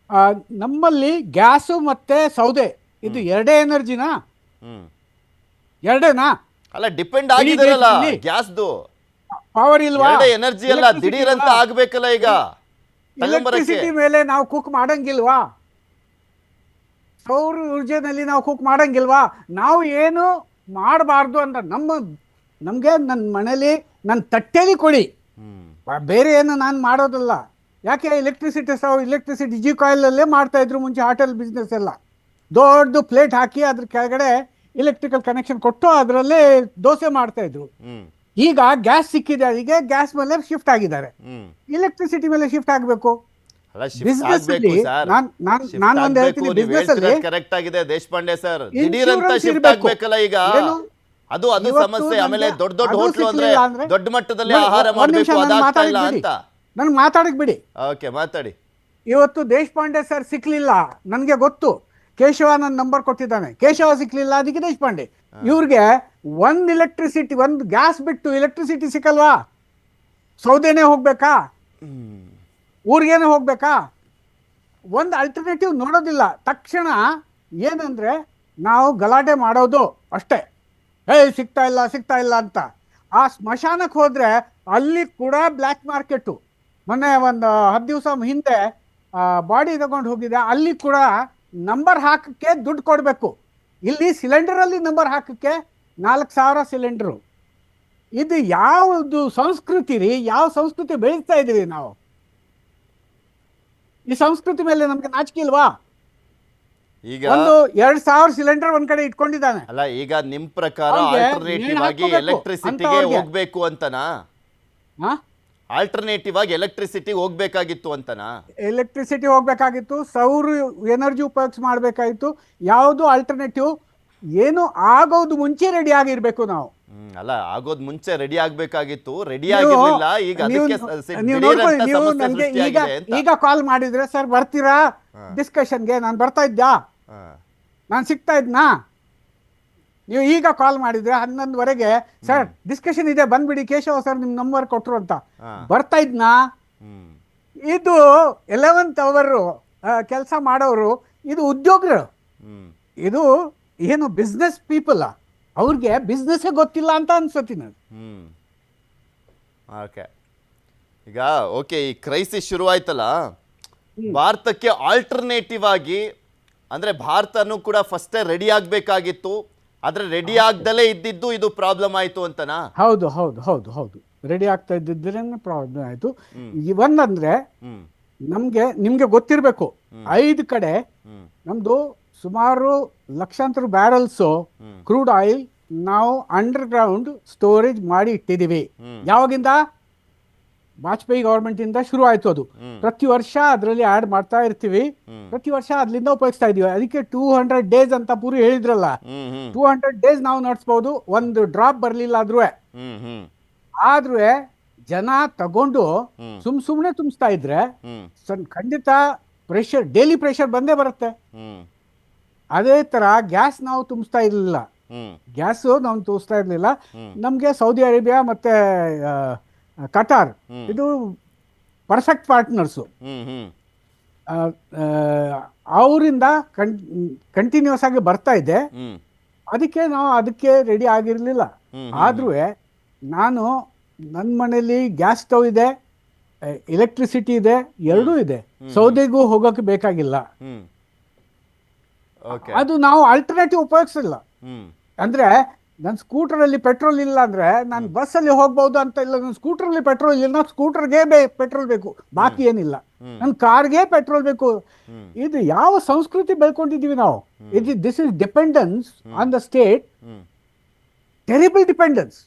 ನಮ್ಮಲ್ಲಿ ಗ್ಯಾಸು ಮತ್ತು ಸೌದೆ ಇದು ಎರಡೇ ಎನರ್ಜಿನಾ? ಎರಡೇನಾ? ಅಲ್ಲ, ಡಿಪೆಂಡ್ ಆಗಿದಾರಲ್ಲ ಗ್ಯಾಸ್ದು. ಪವರ್ ಇಲ್ವಾ? ಎನರ್ಜಿ ಅಲ್ಲ, ದಿಢೀರ್ ಅಂತ ಆಗ್ಬೇಕಲ್ಲ. ಈಗ ಎಲೆಕ್ಟ್ರಿಸಿಟಿ ಮೇಲೆ ನಾವು ಕುಕ್ ಮಾಡಂಗಿಲ್ವಾ? ಸೌರ ಊರ್ಜೆನಲ್ಲಿ ನಾವು ಕುಕ್ ಮಾಡಂಗಿಲ್ವಾ? ನಾವು ಏನು ಮಾಡಬಾರ್ದು ಅಂತ ನಮಗೆ ನನ್ನ ಮನೇಲಿ ನನ್ನ ತಟ್ಟೆಲಿ ಕೊಡಿ, ಬೇರೆ ಏನು ನಾನು ಮಾಡೋದಲ್ಲ. ಯಾಕೆ ಎಲೆಕ್ಟ್ರಿಸಿಟಿ ಜಿ ಕಾಯಿಲಲ್ಲೇ ಮಾಡ್ತಾ ಇದ್ರು ಮುಂಚೆ ಹೋಟೆಲ್ ಬಿಸ್ನೆಸ್ ಎಲ್ಲ. ದೊಡ್ಡ ಪ್ಲೇಟ್ ಹಾಕಿ ಅದ್ರ ಕೆಳಗಡೆ ಎಲೆಕ್ಟ್ರಿಕಲ್ ಕನೆಕ್ಷನ್ ಕೊಟ್ಟು ಅದರಲ್ಲೇ ದೋಸೆ ಮಾಡ್ತಾ ಇದ್ರು. ಈಗ ಗ್ಯಾಸ್ ಸಿಕ್ಕಿದೆ, ಅದಕ್ಕೆ ಗ್ಯಾಸ್ ಮೇಲೆ ಶಿಫ್ಟ್ ಆಗಿದ್ದಾರೆ. ಎಲೆಕ್ಟ್ರಿಸಿಟಿ ಮೇಲೆ ಶಿಫ್ಟ್ ಆಗಬೇಕು. ಬಿಸ್ನೆಸ್ ಅಲ್ಲಿ ನಾನು ಒಂದು ಹೇಳ್ತೀನಿ, ಬಿಸ್ನೆಸ್ ಅಲ್ಲಿ ಕರೆಕ್ಟ್ ಆಗಿದೆ ದೇಶಪಾಂಡೆ ಸರ್. ದಿಢೀರ್ ಅಂತ ಶಿಫ್ಟ್ ಆಗ್ಬೇಕಲ್ಲ ಈಗ, ಅದು ಸಮಸ್ಯೆ. ಆಮೇಲೆ ದೊಡ್ಡ ದೊಡ್ಡ ಹೋಟ್ಲು ಅಂದ್ರೆ ದೊಡ್ಡ ಮಟ್ಟದಲ್ಲಿ ಆಹಾರ ಮಾಡಬೇಕು, ಅದಾಗ್ತಾ ಇಲ್ಲ ಅಂತ. ನನ್ ಮಾತಾಡಕ್ ಬಿಡಿ. ಓಕೆ, ಮಾತಾಡಿ. ಇವತ್ತು ದೇಶಪಾಂಡೆ ಸರ್ ಸಿಕ್ಲಿಲ್ಲ, ನನಗೆ ಗೊತ್ತು. ಕೇಶವ ನನ್ನ ನಂಬರ್ ಕೊಟ್ಟಿದ್ದಾನೆ, ಕೇಶವ ಸಿಕ್ಲಿಲ್ಲ, ಅದಕ್ಕೆ ದೇಶಪಾಂಡೆ. ಇವ್ರಿಗೆ ಒಂದು ಗ್ಯಾಸ್ ಬಿಟ್ಟು ಎಲೆಕ್ಟ್ರಿಸಿಟಿ ಸಿಕ್ಕಲ್ವಾ? ಸೌದೆನೇ ಹೋಗ್ಬೇಕಾ? ಊರಿಗೇನೆ ಹೋಗ್ಬೇಕಾ? ಒಂದು ಅಲ್ಟರ್ನೇಟಿವ್ ನೋಡೋದಿಲ್ಲ. ತಕ್ಷಣ ಏನಂದ್ರೆ ನಾವು ಗಲಾಟೆ ಮಾಡೋದು ಅಷ್ಟೇ. ಸಿಗ್ತಾ ಇಲ್ಲ ಅಂತ. ಆ ಸ್ಮಶಾನಕ್ಕೆ ಹೋದ್ರೆ ಅಲ್ಲಿ ಕೂಡ ಬ್ಲ್ಯಾಕ್ ಮಾರ್ಕೆಟು. ಮೊನ್ನೆ ಒಂದು 10 ದಿವಸ ಹಿಂದೆ ಬಾಡಿ ತಗೊಂಡು ಹೋಗಿದೆ, ಅಲ್ಲಿ ಕೂಡ ನಂಬರ್ ಹಾಕಕ್ಕೆ ದುಡ್ಡು ಕೊಡಬೇಕು. ಇಲ್ಲಿ ಸಿಲಿಂಡರಲ್ಲಿ ನಂಬರ್ ಹಾಕಕ್ಕೆ 4,000 ಸಿಲಿಂಡರು. ಇದು ಯಾವುದು ಸಂಸ್ಕೃತಿ ರೀ? ಯಾವ ಸಂಸ್ಕೃತಿ ಬೆಳೀತಾ ಇದೀವಿ ನಾವು? ಈ ಸಂಸ್ಕೃತಿ ಮೇಲೆ ನಮ್ಗೆ ನಾಚಿಕೆ ಇಲ್ವಾ? ಈಗ ಒಂದು 2,000 ಸಿಲಿಂಡರ್ ಒಂದ್ ಕಡೆ ಇಟ್ಕೊಂಡಿದ್ದಾನೆ. ಅಲ್ಲ, ಈಗ ನಿಮ್ ಪ್ರಕಾರ ಆಲ್ಟರ್ನೇಟಿವ್ ಆಗಿ ಎಲೆಕ್ಟ್ರಿಸಿಟಿಗೆ ಹೋಗ್ಬೇಕು ಅಂತನಾ? ಆಲ್ಟರ್ನೇಟಿವ್ ಆಗಿ ಎಲೆಕ್ಟ್ರಿಸಿಟಿ ಹೋಗ್ಬೇಕಾಗಿತ್ತು ಅಂತನಾ? ಎಲೆಕ್ಟ್ರಿಸಿಟಿ ಹೋಗ್ಬೇಕಾಗಿತ್ತು, ಸೌರ ಎನರ್ಜಿ ಉಪಯೋಗಿಸಿ ಮಾಡ್ಬೇಕಾಗಿತ್ತು. ಯಾವುದು ಆಲ್ಟರ್ನೇಟಿವ್ ಏನು ಆಗೋದು ಮುಂಚೆ ರೆಡಿ ಆಗಿರ್ಬೇಕು ನಾವು. ಅಲ್ಲ, ಆಗೋದ್ ಮುಂಚೆ ರೆಡಿ ಆಗ್ಬೇಕಾಗಿತ್ತು, ರೆಡಿ ಆಗಿರ್ಲಿಲ್ಲ. ಈಗ ನನಗೆ ಈಗ ಕಾಲ್ ಮಾಡಿದ್ರೆ ಸರ್ ಬರ್ತೀರಾ ಡಿಸ್ಕಷನ್ಗೆ? ನಾನು ಬರ್ತಾ ಇದ್ಯಾ? ನಾನು ಸಿಗ್ತಾ ಇದ್ನಾ? ನೀವು ಈಗ ಕಾಲ್ ಮಾಡಿದ್ರೆ 11:00ವರೆಗೆ ಸರ್ ಡಿಸ್ಕಷನ್ ಇದೆ ಬಂದ್ಬಿಡಿ, ಕೇಶವ ಸರ್ ನಿಮ್ ನಂಬರ್ ಕೊಟ್ರು ಅಂತ. ಬರ್ತಾ ಇದ್ನಾ? ಇದು 11th ಅವರು ಕೆಲಸ ಮಾಡೋರು, ಇದು ಉದ್ಯೋಗರು, ಇದು ಏನು ಬಿಸ್ನೆಸ್ ಪೀಪಲ್. ಅವ್ರಿಗೆ ಬಿಸ್ನೆಸ್ ಗೊತ್ತಿಲ್ಲ ಅಂತ ಅನ್ಸತಿ ನಾನು. ಈಗ ಓಕೆ, ಈ ಕ್ರೈಸಿಸ್ ಶುರುವಾಯ್ತಲ್ಲ, ಭಾರತಕ್ಕೆ ಆಲ್ಟರ್ನೇಟಿವ್ ಆಗಿ ಅಂದ್ರೆ ಭಾರತನೂ ಕೂಡ ಫಸ್ಟೇ ರೆಡಿ ಆಗ್ಬೇಕಾಗಿತ್ತು, ಆದ್ರೆ ರೆಡಿ ಆಗ್ದಲೇ ಇದ್ದಿದ್ದು ಇದು ಪ್ರಾಬ್ಲಮ್ ಆಯ್ತು ಅಂತನಾ? ಹೌದು ಹೌದು ಹೌದು ಹೌದು, ರೆಡಿ ಆಗ್ತಾ ಇದ್ದಿದ್ರೆ ಪ್ರಾಬ್ಲಮ್ ಆಯ್ತು. ಒಂದಂದ್ರೆ ನಿಮ್ಗೆ ಗೊತ್ತಿರ್ಬೇಕು, 5 ಕಡೆ ನಮ್ದು ಸುಮಾರು ಲಕ್ಷಾಂತರ ಬ್ಯಾರಲ್ಸ್ ಕ್ರೂಡ್ ಆಯಿಲ್ ನಾವು ಅಂಡರ್ ಗ್ರೌಂಡ್ ಸ್ಟೋರೇಜ್ ಮಾಡಿ ಇಟ್ಟಿದೀವಿ. ಯಾವಾಗಿಂದ? ವಾಜಪೇಯಿ ಗವರ್ಮೆಂಟ್ ಇಂದ ಶುರು ಆಯ್ತು ಅದು. ಪ್ರತಿ ವರ್ಷ ಅದರಲ್ಲಿ ಆಡ್ ಮಾಡ್ತಾ ಇರ್ತೀವಿ, ಪ್ರತಿ ವರ್ಷ ಅದ್ರಿಂದ ಉಪಯೋಗಿಸ್ತಾ ಇದೀವಿ. ಅದಕ್ಕೆ 200 days ಅಂತ ಪೂರಿ ಹೇಳಿದ್ರಲ್ಲ, 200 days ನಾವು ನಡೆಸಬಹುದು, ಒಂದು ಡ್ರಾಪ್ ಬರ್ಲಿಲ್ಲ ಆದ್ರೂ ಜನ ತಗೊಂಡು ಸುಮ್ನೆ ತುಂಬಿಸ್ತಾ ಇದ್ರೆ ಖಂಡಿತ ಪ್ರೆಷರ್, ಡೈಲಿ ಪ್ರೆಷರ್ ಬಂದೇ ಬರುತ್ತೆ. ಅದೇ ತರ ಗ್ಯಾಸ್ ನಾವು ತುಂಬಿಸ್ತಾ ಇರ್ಲಿಲ್ಲ, ಗ್ಯಾಸ್ ನಾವು ತುಂಬಿಸ್ತಾ ಇರ್ಲಿಲ್ಲ. ನಮ್ಗೆ ಸೌದಿ ಅರೇಬಿಯಾ ಮತ್ತೆ ಕಟಾರ್ ಇದು ಪರ್ಫೆಕ್ಟ್ ಪಾರ್ಟ್ನರ್ಸು. ಅವರಿಂದ ಕಂಟಿನ್ಯೂಸ್ ಆಗಿ ಬರ್ತಾ ಇದೆ. ಅದಕ್ಕೆ ನಾವು ಅದಕ್ಕೆ ರೆಡಿ ಆಗಿರ್ಲಿಲ್ಲ. ಆದ್ರೂ ನಾನು ನನ್ನ ಮನೇಲಿ ಗ್ಯಾಸ್ ಸ್ಟವ್ ಇದೆ, ಎಲೆಕ್ಟ್ರಿಸಿಟಿ ಇದೆ, ಎರಡೂ ಇದೆ. ಸೌದೆಗೂ ಹೋಗೋಕೆ ಬೇಕಾಗಿಲ್ಲ. ಅದು ನಾವು ಆಲ್ಟರ್ನೇಟಿವ್ ಉಪಯೋಗಿಸಿಲ್ಲ. ಅಂದ್ರೆ ನನ್ನ ಸ್ಕೂಟರಲ್ಲಿ ಪೆಟ್ರೋಲ್ ಇಲ್ಲ ಅಂದ್ರೆ ನಾನು ಬಸ್ಸಲ್ಲಿ ಹೋಗ್ಬೋದು ಅಂತ ಇಲ್ಲ. ನನ್ನ ಸ್ಕೂಟರಲ್ಲಿ ಪೆಟ್ರೋಲ್ ಇಲ್ಲ, ಸ್ಕೂಟರ್ಗೆ ಪೆಟ್ರೋಲ್ ಬೇಕು, ಬಾಕಿ ಏನಿಲ್ಲ. ನನ್ನ ಕಾರ್ಗೆ ಪೆಟ್ರೋಲ್ ಬೇಕು. ಇದು ಯಾವ ಸಂಸ್ಕೃತಿ ಬೆಳ್ಕೊಂಡಿದೀವಿ ನಾವು? This is dependence on the state, terrible dependence.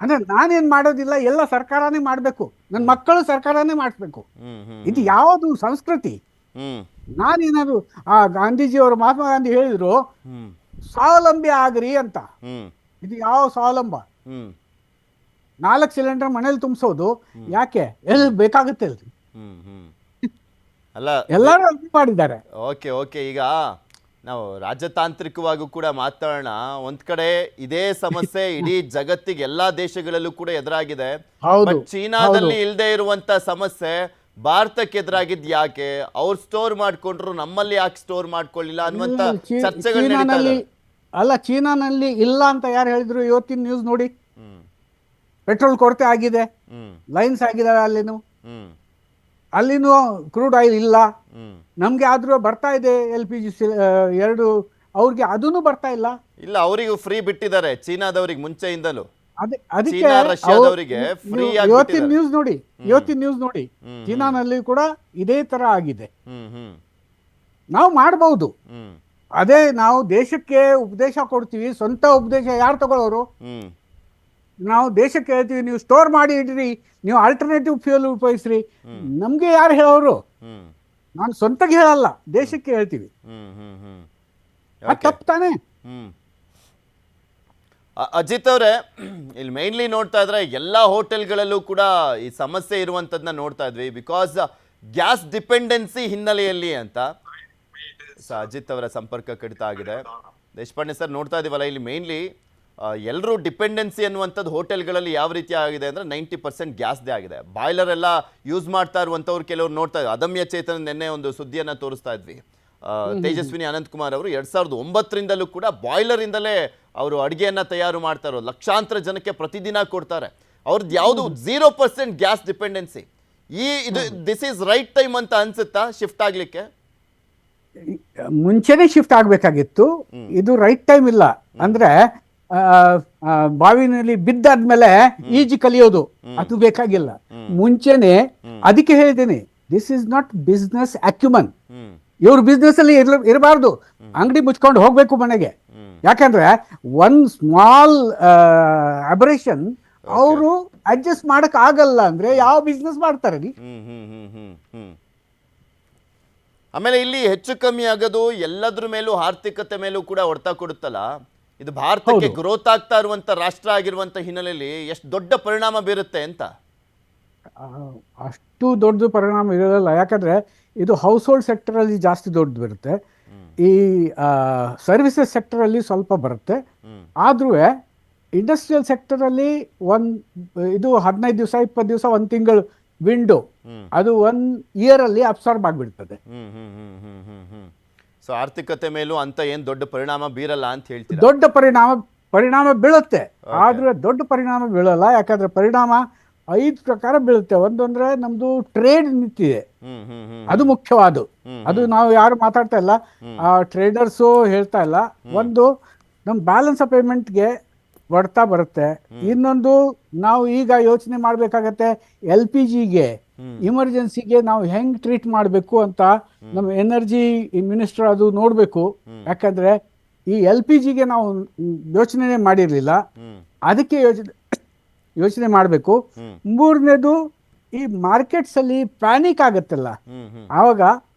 ಅಂದ್ರೆ ನಾನೇನ್ ಮಾಡೋದಿಲ್ಲ, ಎಲ್ಲ ಸರ್ಕಾರನೇ ಮಾಡಬೇಕು, ನನ್ನ ಮಕ್ಕಳು ಸರ್ಕಾರನೇ ಮಾಡಿಸ್ಬೇಕು. ಇದು ಯಾವುದು ಸಂಸ್ಕೃತಿ? ನಾನೇನಾದ್ರು ಆ ಗಾಂಧೀಜಿಯವರು, ಮಹಾತ್ಮ ಗಾಂಧಿ ಹೇಳಿದ್ರು ಸ್ವಾವಲಂಬಿ ಆಗ್ರಿ ಅಂತ. ಇದು ಯಾವ ಸ್ವಾವಲಂಬ? 4 ಸಿಲಿಂಡರ್ ಮನೇಲಿ ತುಂಬಿಸೋದು ಯಾಕೆ? ಎಲ್ಲಿ ಬೇಕಾಗುತ್ತೆ ಅಲ್ರಿ, ಅಲ್ಲ ಎಲ್ಲರೂ ಮಾಡಿದ್ದಾರೆ. ಓಕೆ ಓಕೆ, ಈಗ ನಾವು ರಾಜತಾಂತ್ರಿಕವಾಗೂ ಕೂಡ ಮಾತಾಡೋಣ. ಒಂದ್ ಕಡೆ ಇದೇ ಸಮಸ್ಯೆ ಇಡೀ ಜಗತ್ತಿಗೆ ಎಲ್ಲಾ ದೇಶಗಳಲ್ಲೂ ಕೂಡ ಎದುರಾಗಿದೆ. ಹೌದು, ಬಟ್ ಚೀನಾದಲ್ಲಿ ಇಲ್ಲದೆ ಇರುವಂತ ಸಮಸ್ಯೆ ಭಾರತಕ್ಕೆ ಎದುರಾಗಿದ್ ಯಾಕೆ? ಅವ್ರು ಸ್ಟೋರ್ ಮಾಡ್ಕೊಂಡ್ರು, ನಮ್ಮಲ್ಲಿ ಯಾಕೆ ಸ್ಟೋರ್ ಮಾಡ್ಕೊಳ್ಳಿಲ್ಲ ಅನ್ನುವಂತ ಚರ್ಚೆಗಳು ನಡೀತಾ ಇದೆ. ಅಲ್ಲ, ಚೀನಾನಲ್ಲಿ ಇಲ್ಲ ಅಂತ ಯಾರು ಹೇಳಿದ್ರು? ಇವತ್ತಿನ ನ್ಯೂಸ್ ನೋಡಿ, ಪೆಟ್ರೋಲ್ ಕೊರತೆ ಆಗಿದೆ, ಲೈನ್ಸ್ ಆಗಿದಾವೆ ಅಲ್ಲಿನೂ, ಅಲ್ಲಿನೂ ಕ್ರೂಡ್ ಆಯಿಲ್ ಇಲ್ಲ. ನಮ್ಗೆ ಆದ್ರೂ ಬರ್ತಾ ಇದೆ LPG 2, ಅವ್ರಿಗೆ ಅದೂ ಬರ್ತಾ ಇಲ್ಲ. ಇಲ್ಲ, ಅವರಿಗೂ ಫ್ರೀ ಬಿಟ್ಟಿದ್ದಾರೆ ಚೀನಾದವ್ರಿಗೆ ಮುಂಚೆಯಿಂದಲೂ. ಅದಕ್ಕೆ ಇವತ್ತಿನ ನ್ಯೂಸ್ ನೋಡಿ, ಚೀನಾನಲ್ಲಿ ಕೂಡ ಇದೇ ತರ ಆಗಿದೆ. ನಾವು ಮಾಡಬಹುದು, ಅದೇ ನಾವು ದೇಶಕ್ಕೆ ಉಪದೇಶ ಕೊಡ್ತೀವಿ, ಸ್ವಂತ ಉಪದೇಶ ಯಾರು ತಗೊಳ್ಳೋರು? ನಾವು ದೇಶಕ್ಕೆ ಹೇಳ್ತೀವಿ ನೀವು ಸ್ಟೋರ್ ಮಾಡಿ ಇಡ್ರಿ, ನೀವು ಆಲ್ಟರ್ನೇಟಿವ್ ಫ್ಯೂಯಲ್ ಉಪಯೋಗಿಸ್ರಿ. ನಮ್ಗೆ ಯಾರು ಹೇಳೋರು? ನಾನು ಸ್ವಂತಕ್ಕೆ ಹೇಳಲ್ಲ, ದೇಶಕ್ಕೆ ಹೇಳ್ತೀವಿ. ತಪ್ಪು ತಾನೆ? ಅಜಿತ್ ಅವರೇ, ಇಲ್ಲಿ ಮೇನ್ಲಿ ನೋಡ್ತಾ ಇದ್ರೆ ಎಲ್ಲಾ ಹೋಟೆಲ್ಗಳಲ್ಲೂ ಕೂಡ ಈ ಸಮಸ್ಯೆ ಇರುವಂತದನ್ನ ನೋಡ್ತಾ ಇದ್ವಿ, ಬಿಕಾಸ್ ಗ್ಯಾಸ್ ಡಿಪೆಂಡೆನ್ಸಿ ಹಿನ್ನೆಲೆಯಲ್ಲಿ ಅಂತ. ಅಜಿತ್ ಅವರ ಸಂಪರ್ಕ ಕಡಿತ ಆಗಿದೆ. ದೇಶಪಾಂಡೆ ಸರ್, ನೋಡ್ತಾ ಇದೀವಲ್ಲ, ಇಲ್ಲಿ ಮೇನ್ಲಿ ಎಲ್ಲರೂ ಡಿಪೆಂಡೆನ್ಸಿ ಅನ್ನುವಂಥದ್ದು ಹೋಟೆಲ್ಗಳಲ್ಲಿ ಯಾವ ರೀತಿ ಆಗಿದೆ ಅಂದರೆ 90% ಗ್ಯಾಸ್ದೇ ಆಗಿದೆ. ಬಾಯ್ಲರ್ ಎಲ್ಲ ಯೂಸ್ ಮಾಡ್ತಾ ಇರುವಂಥವ್ರು ಕೆಲವ್ರು ನೋಡ್ತಾ ಇದ್ವಿ. ಅದಮ್ಯ ಚೇತನ ನಿನ್ನೆ ಒಂದು ಸುದ್ದಿಯನ್ನು ತೋರಿಸ್ತಾ ಇದ್ವಿ. ತೇಜಸ್ವಿನಿ ಅನಂತಕುಮಾರ್ ಅವರು 2009ರಿಂದಲೂ ಕೂಡ ಬಾಯ್ಲರಿಂದಲೇ ಅವರು ಅಡುಗೆಯನ್ನು ತಯಾರು ಮಾಡ್ತಾ ಇರೋದು. ಲಕ್ಷಾಂತರ ಜನಕ್ಕೆ ಪ್ರತಿದಿನ ಕೊಡ್ತಾರೆ. ಅವ್ರದ್ದು ಯಾವುದು 0% gas dependency. This is right time ಅಂತ ಅನ್ಸುತ್ತಾ ಶಿಫ್ಟ್ ಆಗ್ಲಿಕ್ಕೆ? ಮುಂಚೆನೆ ಶಿಫ್ಟ್ ಆಗ್ಬೇಕಾಗಿತ್ತು, ಇದು ರೈಟ್ ಟೈಮ್ ಇಲ್ಲ. ಅಂದ್ರೆ ಬಾವಿನಲ್ಲಿ ಬಿದ್ದಾದ್ಮೇಲೆ ಈಜಿ ಕಲಿಯೋದು ಅದು ಬೇಕಾಗಿಲ್ಲ, ಮುಂಚೆನೆ. ಅದಕ್ಕೆ ಹೇಳಿದ್ದೇನೆ, ದಿಸ್ ಇಸ್ ನಾಟ್ ಬಿಸ್ನೆಸ್ ಅಕ್ಯುಮನ್. ಇವ್ರ ಬಿಸ್ನೆಸ್ ಅಲ್ಲಿ ಇರಬಾರ್ದು, ಅಂಗಡಿ ಮುಚ್ಕೊಂಡು ಹೋಗ್ಬೇಕು ಮನೆಗೆ. ಯಾಕಂದ್ರೆ ಒನ್ ಸ್ಮಾಲ್ ಅಬರೇಷನ್ ಅವರು ಅಡ್ಜಸ್ಟ್ ಮಾಡಕ್ ಆಗಲ್ಲ ಅಂದ್ರೆ ಯಾವ ಬಿಸ್ನೆಸ್ ಮಾಡ್ತಾರೆ? ಆಮೇಲೆ ಇಲ್ಲಿ ಹೆಚ್ಚು ಕಮ್ಮಿ ಆಗೋದು ಎಲ್ಲದ್ರ ಮೇಲೂ, ಆರ್ಥಿಕತೆ ಮೇಲೂ ಕೂಡ ಹೊಡೆತ ಕೊಡುತ್ತಲ್ಲ. ಇದು ಭಾರತಕ್ಕೆ ಗ್ರೋತ್ ಆಗ್ತಾ ಇರುವಂತ ರಾಷ್ಟ್ರ ಆಗಿರುವಂತ ಹಿನ್ನೆಲೆಯಲ್ಲಿ ಎಷ್ಟು ದೊಡ್ಡ ಪರಿಣಾಮ ಬೀರುತ್ತೆ ಅಂತ? ಅಷ್ಟು ದೊಡ್ಡ ಪರಿಣಾಮ ಇರೋಲ್ಲ, ಯಾಕಂದ್ರೆ ಇದು ಹೌಸ್ ಹೋಲ್ಡ್ ಸೆಕ್ಟರ್ ಅಲ್ಲಿ ಜಾಸ್ತಿ ದೊಡ್ಡದು ಬರುತ್ತೆ. ಈ ಸರ್ವಿಸಸ್ ಸೆಕ್ಟರ್ ಅಲ್ಲಿ ಸ್ವಲ್ಪ ಬರುತ್ತೆ. ಆದ್ರೂ ಇಂಡಸ್ಟ್ರಿಯಲ್ ಸೆಕ್ಟರ್ ಅಲ್ಲಿ ಇದು 15 ದಿವಸ 20 ದಿವಸ 1 ತಿಂಗಳು ವಿಂಡೋ, ಅದು 1 ಇಯರ್ ಅಲ್ಲಿ ಅಬ್ಸಾರ್ಬ್ ಆಗಿಬಿಡ್ತದೆ. ಸೊ ಆರ್ಥಿಕತೆ ಮೇಲೂ ಅಂತ ಏನ್ ದೊಡ್ಡ ಪರಿಣಾಮ ಬೀರಲ್ಲ ಅಂತ ಹೇಳ್ತೀರಾ? ದೊಡ್ಡ ಪರಿಣಾಮ ಬೀಳುತ್ತೆ, ಆದ್ರೆ ದೊಡ್ಡ ಪರಿಣಾಮ ಬೀಳಲ್ಲ. ಯಾಕಂದ್ರೆ ಪರಿಣಾಮ 5 ಪ್ರಕಾರ ಬೀಳುತ್ತೆ. ಒಂದಂದ್ರೆ ನಮ್ದು ಟ್ರೇಡ್ ನಿಂತಿದೆ, ಅದು ಮುಖ್ಯವಾದ. ಅದು ನಾವು ಯಾರು ಮಾತಾಡ್ತಾ ಇಲ್ಲ, ಆ ಟ್ರೇಡರ್ಸು ಹೇಳ್ತಾ ಇಲ್ಲ. ಒಂದು, ನಮ್ ಬ್ಯಾಲೆನ್ಸ್ ಆಫ್ ಪೇಮೆಂಟ್ಗೆ ಹೊಡ್ತಾ ಬರುತ್ತೆ. ಇನ್ನೊಂದು, ನಾವು ಈಗ ಯೋಚನೆ ಮಾಡ್ಬೇಕಾಗತ್ತೆ LPGಗೆ, ಇಮರ್ಜೆನ್ಸಿಗೆ ನಾವು ಹೆಂಗ್ ಟ್ರೀಟ್ ಮಾಡಬೇಕು ಅಂತ ನಮ್ಮ ಎನರ್ಜಿ ಮಿನಿಸ್ಟರ್ ಅದು ನೋಡ್ಬೇಕು. ಯಾಕಂದ್ರೆ ಈ LPGಗೆ ನಾವು ಯೋಚನೆ ಮಾಡಿರ್ಲಿಲ್ಲ, ಅದಕ್ಕೆ ಯೋಚನೆ ಮಾಡಬೇಕು. ಮೂರನೇದು, ಈ ಮಾರ್ಕೆಟ್ಸ್ ಅಲ್ಲಿ ಪ್ಯಾನಿಕ್ ಆಗುತ್ತಲ್ಲ, ಆವಾಗ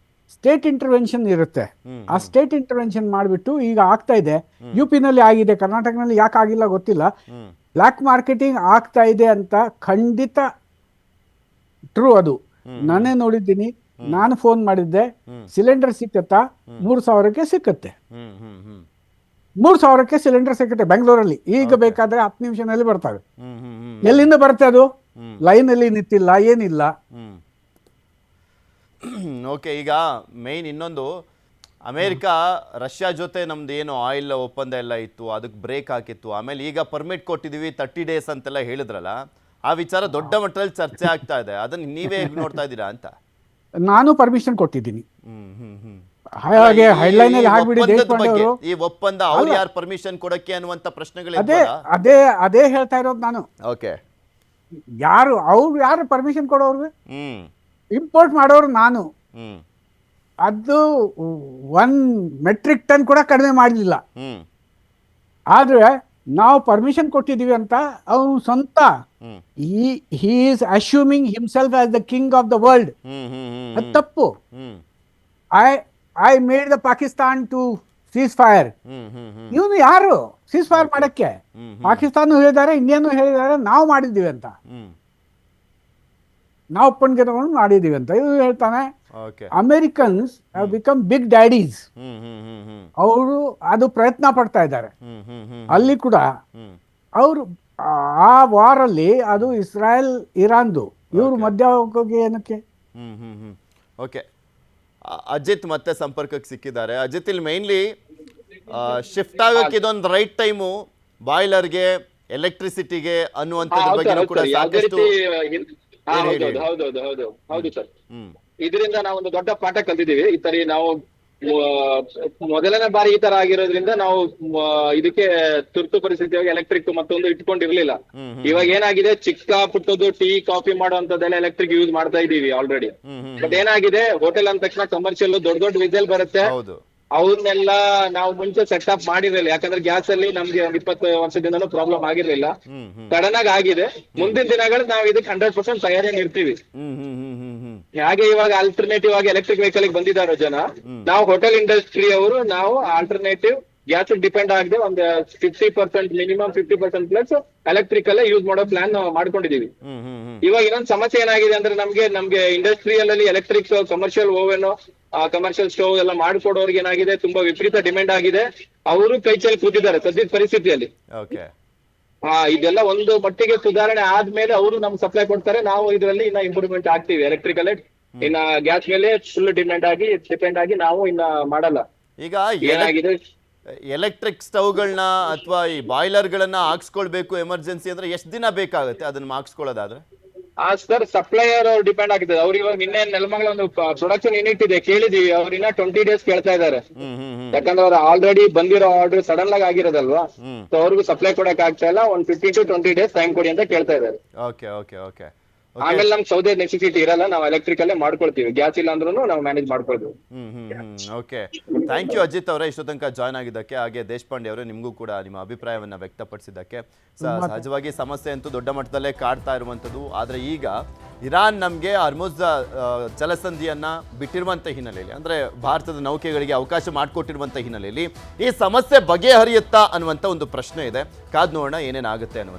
ಸ್ಟೇಟ್ ಇಂಟರ್ವೆನ್ಷನ್ ಇರುತ್ತೆ. ಆ ಸ್ಟೇಟ್ ಇಂಟರ್ವೆನ್ಷನ್ ಮಾಡಿಬಿಟ್ಟು, ಈಗ ಆಗ್ತಾ ಇದೆ, UP-ನಲ್ಲಿ ಆಗಿದೆ, ಕರ್ನಾಟಕನಲ್ಲಿ ಯಾಕೆ ಆಗಿಲ್ಲ ಗೊತ್ತಿಲ್ಲ. ಬ್ಲ್ಯಾಕ್ ಮಾರ್ಕೆಟಿಂಗ್ ಆಗ್ತಾ ಇದೆ ಅಂತ ಖಂಡಿತ ಟ್ರೂ. ಅದು ನಾನೇ ನೋಡಿದ್ದೀನಿ, ನಾನು ಫೋನ್ ಮಾಡಿದ್ದೆ, ಸಿಲಿಂಡರ್ ಸಿಕ್ಕತ್ತಾ? 3,000ಕ್ಕೆ ಸಿಕ್ಕತ್ತೆ. 3,000ಕ್ಕೆ ಸಿಲಿಂಡರ್ ಸಿಕ್ಕತ್ತೆ ಬೆಂಗಳೂರಲ್ಲಿ. ಈಗ ಬೇಕಾದ್ರೆ 10 ನಿಮಿಷದಲ್ಲಿ ಬರ್ತವೆ. ಎಲ್ಲಿಂದ ಬರುತ್ತೆ ಅದು? ಲೈನ್ ಅಲ್ಲಿ ನಿಂತಿಲ್ಲ, ಏನಿಲ್ಲ. ಓಕೆ, ಈಗ ಮೇನ್ ಇನ್ನೊಂದು, ಅಮೇರಿಕ ರಷ್ಯಾ ಜೊತೆ ನಮ್ದು ಏನು ಆಯಿಲ್ ಒಪ್ಪಂದ ಎಲ್ಲ ಇತ್ತು, ಅದಕ್ಕೆ ಬ್ರೇಕ್ ಹಾಕಿತ್ತು. ಆಮೇಲೆ ಈಗ ಪರ್ಮಿಟ್ ಕೊಟ್ಟಿದ್ದೀವಿ 30 ಡೇಸ್ ಅಂತೆಲ್ಲ ಹೇಳಿದ್ರಲ್ಲ, ಆ ವಿಚಾರ ದೊಡ್ಡ ಮಟ್ಟದಲ್ಲಿ ಚರ್ಚೆ ಆಗ್ತಾ ಇದೆ. ಅದನ್ನ ನೀವೇ ಹೇಗೆ ನೋಡ್ತಾ ಇದ್ದೀರಾ ಅಂತ? ನಾನು ಪರ್ಮಿಷನ್ ಕೊಟ್ಟಿದ್ದೀನಿ. ಹಾಗೆ ಹೆಡ್ಲೈನ್ ಅಲ್ಲಿ ಹಾಕ್ಬಿಡಿ, ದೇಶಪಾಂಡೆ ಅವರು. ಈ ಒಪ್ಪಂದ ಅವ್ರು ಯಾರು ಪರ್ಮಿಷನ್ ಕೊಡಕ್ಕೆ ಅನ್ನುವಂತ ಪ್ರಶ್ನೆಗಳು ಅದೇ ಹೇಳ್ತಾ ಇರೋದು ನಾನು. ಓಕೆ, ಯಾರು ಪರ್ಮಿಷನ್ ಕೊಡೋರು? ಇಂಪೋರ್ಟ್ ಮಾಡೋರು ನಾನು. ಅದು 1 ಮೆಟ್ರಿಕ್ ಟನ್ ಕೂಡ ಕಡಿಮೆ ಮಾಡಲಿಲ್ಲ. ಆದ್ರೆ ನಾವು ಪರ್ಮಿಷನ್ ಕೊಟ್ಟಿದ್ದೀವಿ ಅಂತ ಅವನು ಸ್ವಂತ hmm he is assuming himself as the king of the world. Hmm hmm hmm ಅದು ತಪ್ಪು. Hmm I made the Pakistan to ceasefire. Hmm hmm hmm ಇವನು ಯಾರು ಸೀಸ್ ಫೈರ್ ಮಾಡಕ್ಕೆ? ಹ್ಮ್ ಪಾಕಿಸ್ತಾನ ಹೇಳಿದ್ದಾರೆ, ಇಂಡಿಯಾನು ಹೇಳಿದ್ದಾರೆ, ನಾವು ಮಾಡಿದ್ದೀವಿ ಅಂತ, ಹ್ಮ್ ನಾವು ಒಪ್ಪಂದಿಗೆ ತಗೊಂಡು ಮಾಡಿದ್ದೀವಿ ಅಂತ. ಇವ್ರು ಹೇಳ್ತಾನೆ okay Americans have become big daddies. Hmm hmm hmm hmm ಅವರು ಅದು ಪ್ರಯತ್ನ ಪಡ್ತಾ ಇದ್ದಾರೆ. ಹ್ಮ್ ಹ್ಮ್ ಹ್ಮ್ ಅಲ್ಲಿ ಕೂಡ ಹ್ಮ್ ಅವರು ಆ ವಾರಲ್ಲಿ ಅದು ಇಸ್ರಾಯೇಲ್ ಇರಾನ್ದು, ಇವರು ಮಧ್ಯ ಹೋಗೋಕೆ ಏನಕ್ಕೆ? ಹ್ಮ್ ಹ್ಮ್ ಹ್ಮ್ ಓಕೆ. ಅಜಿತ್ ಮತ್ತೆ ಸಂಪರ್ಕಕ್ಕೆ ಸಿಕ್ಕಿದ್ದಾರೆ. ಅಜಿತ್, ಇಲ್ಲಿ ಮೈನ್ಲಿ ಶಿಫ್ಟ್ ಆಗೋಕ್ಕೆ ಇದೊಂದು ರೈಟ್ ಟೈಮು ಬಾಯ್ಲರ್ಗೆ, ಎಲೆಕ್ಟ್ರಿಸಿಟಿಗೆ ಅನ್ನುವಂಥದ್ರ ಬಗ್ಗೆ ಕೂಡ ಸಾಕಷ್ಟು. ಹೌದು ಸರ್. ಹ್ಮ್ ಇದರಿಂದ ನಾವು ಒಂದು ದೊಡ್ಡ ಪಾಠ ಕಲ್ತಿದ್ದೀವಿ. ಈ ತರ ನಾವು ಮೊದಲನೇ ಬಾರಿ ಈ ತರ ಆಗಿರೋದ್ರಿಂದ ನಾವು ಇದಕ್ಕೆ ತುರ್ತು ಪರಿಸ್ಥಿತಿಯಾಗಿ ಎಲೆಕ್ಟ್ರಿಕ್ ಮತ್ತೊಂದು ಇಟ್ಕೊಂಡಿರ್ಲಿಲ್ಲ. ಹ್ಮ್ ಇವಾಗ ಏನಾಗಿದೆ, ಚಿಕ್ಕ ಪುಟ್ಟದ್ದು ಟೀ ಕಾಫಿ ಮಾಡುವಂತದ್ದೆಲ್ಲ ಎಲೆಕ್ಟ್ರಿಕ್ ಯೂಸ್ ಮಾಡ್ತಾ ಇದೀವಿ ಆಲ್ರೆಡಿ. ಹ್ಮ್ ಹ್ಮ್ ಬಟ್ ಏನಾಗಿದೆ, ಹೋಟೆಲ್ ಅಂದ ತಕ್ಷಣ ಕಮರ್ಷಿಯಲ್ ದೊಡ್ಡ ದೊಡ್ಡ ವಿಸಲ್ ಬರುತ್ತೆ, ಹೌದು. ಅವನ್ನೆಲ್ಲ ನಾವು ಮುಂಚೆ ಸೆಟಪ್ ಮಾಡಿರ್ಲಿಲ್ಲ. ಯಾಕಂದ್ರೆ ಗ್ಯಾಸ್ ಅಲ್ಲಿ ನಮ್ಗೆ 20 ವರ್ಷದಿಂದನೂ ಪ್ರಾಬ್ಲಮ್ ಆಗಿರ್ಲಿಲ್ಲ. ಹ್ಮ್ ಹ್ಮ್ ಸಡನ್ ಆಗಿದೆ. ಮುಂದಿನ ದಿನಗಳು ನಾವು ಇದಕ್ಕೆ 100% ತಯಾರಿಯಾಗಿ ಇರ್ತೀವಿ. ಹ್ಮ್ ಹ್ಮ್ ಹ್ಮ್ ಹ್ಮ್ ಹ್ಮ್ ಹಾಗೆ ಇವಾಗ ಆಲ್ಟರ್ನೇಟಿವ್ ಆಗಿ ಎಲೆಕ್ಟ್ರಿಕ್ ವೆಹಿಕಲ್ ಬಂದಿದ್ದಾರೋ ಜನ, ನಾವು ಹೋಟೆಲ್ ಇಂಡಸ್ಟ್ರಿ ಅವರು ನಾವು ಆಲ್ಟರ್ನೇಟಿವ್ ಗ್ಯಾಸ್ ಡಿಪೆಂಡ್ ಆಗದೆ ಒಂದು 50% ಮಿನಿಮಮ್ 50% ಪ್ಲಸ್ ಎಲೆಕ್ಟ್ರಿಕ್ ಅಲ್ಲೇ ಯೂಸ್ ಮಾಡೋ ಪ್ಲಾನ್ ನಾವು ಮಾಡ್ಕೊಂಡಿದೀವಿ. ಹ್ಮ್ ಹ್ಮ್ ಹ್ಮ್ ಇವಾಗ ಇನ್ನೊಂದು ಸಮಸ್ಯೆ ಏನಾಗಿದೆ ಅಂದ್ರೆ, ನಮ್ಗೆ ಇಂಡಸ್ಟ್ರಿಯಲ್ ಅಲ್ಲಿ electric commercial oven, commercial stove ಎಲ್ಲ ಮಾಡ್ಕೊಡೋರ್ಗೆ ಏನಾಗಿದೆ, ತುಂಬಾ ವಿಪರೀತ ಡಿಮ್ಯಾಂಡ್ ಆಗಿದೆ. ಅವರು ಕೈ ಚೆಲ್ಲಿ ಕೂತಿದ್ದಾರೆ ಸದ್ಯದ ಪರಿಸ್ಥಿತಿಯಲ್ಲಿ. ಓಕೆ. ಇದೆಲ್ಲ ಒಂದು ಮಟ್ಟಿಗೆ ಸುಧಾರಣೆ ಆದ್ಮೇಲೆ ಅವರು ನಮ್ಗೆ ಸಪ್ಲೈ ಕೊಡ್ತಾರೆ. ನಾವು ಇದರಲ್ಲಿ ಇನ್ನ ಇಂಪ್ರೂವ್ಮೆಂಟ್ ಆಗ್ತೀವಿ. ಎಲೆಕ್ಟ್ರಿಕಲ್ ಇನ್ನ ಗ್ಯಾಸ್ ಮೇಲೆ ಫುಲ್ ಡಿಪೆಂಡ್ ಆಗಿ ನಾವು ಇನ್ನ ಮಾಡಲ್ಲ. ಈಗ ಏನಾಗಿದೆ, ಎಲೆಕ್ಟ್ರಿಕ್ ಸ್ಟವ್ಗಳನ್ನ ಅಥವಾ ಈ ಬಾಯ್ಲರ್ಗಳನ್ನ ಹಾಕ್ಸ್ಕೊಳ್ಬೇಕು ಎಮರ್ಜೆನ್ಸಿ ಅಂದ್ರೆ ಎಷ್ಟು ದಿನ ಬೇಕಾಗುತ್ತೆ ಅದನ್ನ ಹಾಕ್ಸ್ಕೊಳ್ಳೋದಾದ್ರೆ? ಸರ್ ಸಪ್ಲೈಯರ್ ಅವ್ರು ಡಿಪೆಂಡ್ ಆಗ್ತದೆ. ಅವ್ರು ಇವಾಗ ನಿನ್ನೆ ನೆಲಮಂಗಲ ಒಂದು ಪ್ರೊಡಕ್ಷನ್ ಯೂನಿಟ್ ಇದೆ, ಕೇಳಿದೀವಿ. ಅವ್ರು ಇನ್ನ 20 days ಕೇಳ್ತಾ ಇದಾರೆ. ಹ್ಮ್ ಹ್ಮ್ ಹ್ಮ್ ಯಾಕಂದ್ರೆ ಅವ್ರು ಆಲ್ರೆಡಿ ಬಂದಿರೋ ಆರ್ಡರ್ ಸಡನ್ ಆಗಿ ಆಗಿರೋದಲ್ವಾ, ಹ್ಮ್ ಸೊ ಅವ್ರಿಗೂ ಸಪ್ಲೈ ಕೊಡಕ್ ಆಗ್ತಾ ಇಲ್ಲ. ಒಂದು 15 to 20 days ಟೈಮ್ ಕೊಡಿ ಅಂತ ಕೇಳ್ತಾ ಇದ್ದಾರೆ. Okay okay okay. ಆಮೇಲೆ ನಮ್ಗೆ ಸೌದೆ ನೆಸೆಸಿಟಿ ಇರಲ್ಲ, ನಾವು ಎಲೆಕ್ಟ್ರಿಕಲ್ಲೇ ಮಾಡ್ಕೊಳ್ತೀವಿ. ಗ್ಯಾಸ್ ಇಲ್ಲ ಅಂದ್ರೂ ನಾವು ಮ್ಯಾನೇಜ್ ಮಾಡ್ಕೊಳ್ತೀವಿ. ಹ್ಮ್ hmm hmm okay. Thank you Ajit ಅವರೇ, ಇಷ್ಟೋ ತನಕ ಜಾಯ್ನ್ ಆಗಿದ್ದಕ್ಕೆ. ಹಾಗೆ ದೇಶಪಾಂಡೆ ಅವರೇ, ನಿಮಗೂ ಕೂಡ ನಿಮ್ಮ ಅಭಿಪ್ರಾಯವನ್ನ ವ್ಯಕ್ತಪಡಿಸಿದ್ದಕ್ಕೆ. ಸಹಜವಾಗಿ ಸಮಸ್ಯೆ ಅಂತೂ ದೊಡ್ಡ ಮಟ್ಟದಲ್ಲೇ ಕಾಡ್ತಾ ಇರುವಂಥದ್ದು. ಆದರೆ ಈಗ ಇರಾನ್ ನಮಗೆ ಹರ್ಮುಜ್ ಜಲಸಂಧಿಯನ್ನ ಬಿಟ್ಟಿರುವಂಥ ಹಿನ್ನೆಲೆಯಲ್ಲಿ, ಅಂದರೆ ಭಾರತದ ನೌಕೆಗಳಿಗೆ ಅವಕಾಶ ಮಾಡಿಕೊಟ್ಟಿರುವಂಥ ಹಿನ್ನೆಲೆಯಲ್ಲಿ ಈ ಸಮಸ್ಯೆ ಬಗೆಹರಿಯುತ್ತಾ ಅನ್ನುವಂಥ ಒಂದು ಪ್ರಶ್ನೆ ಇದೆ. ಕಾದ್ ನೋಡೋಣ ಏನೇನಾಗುತ್ತೆ ಅನ್ನುವಂಥದ್ದು.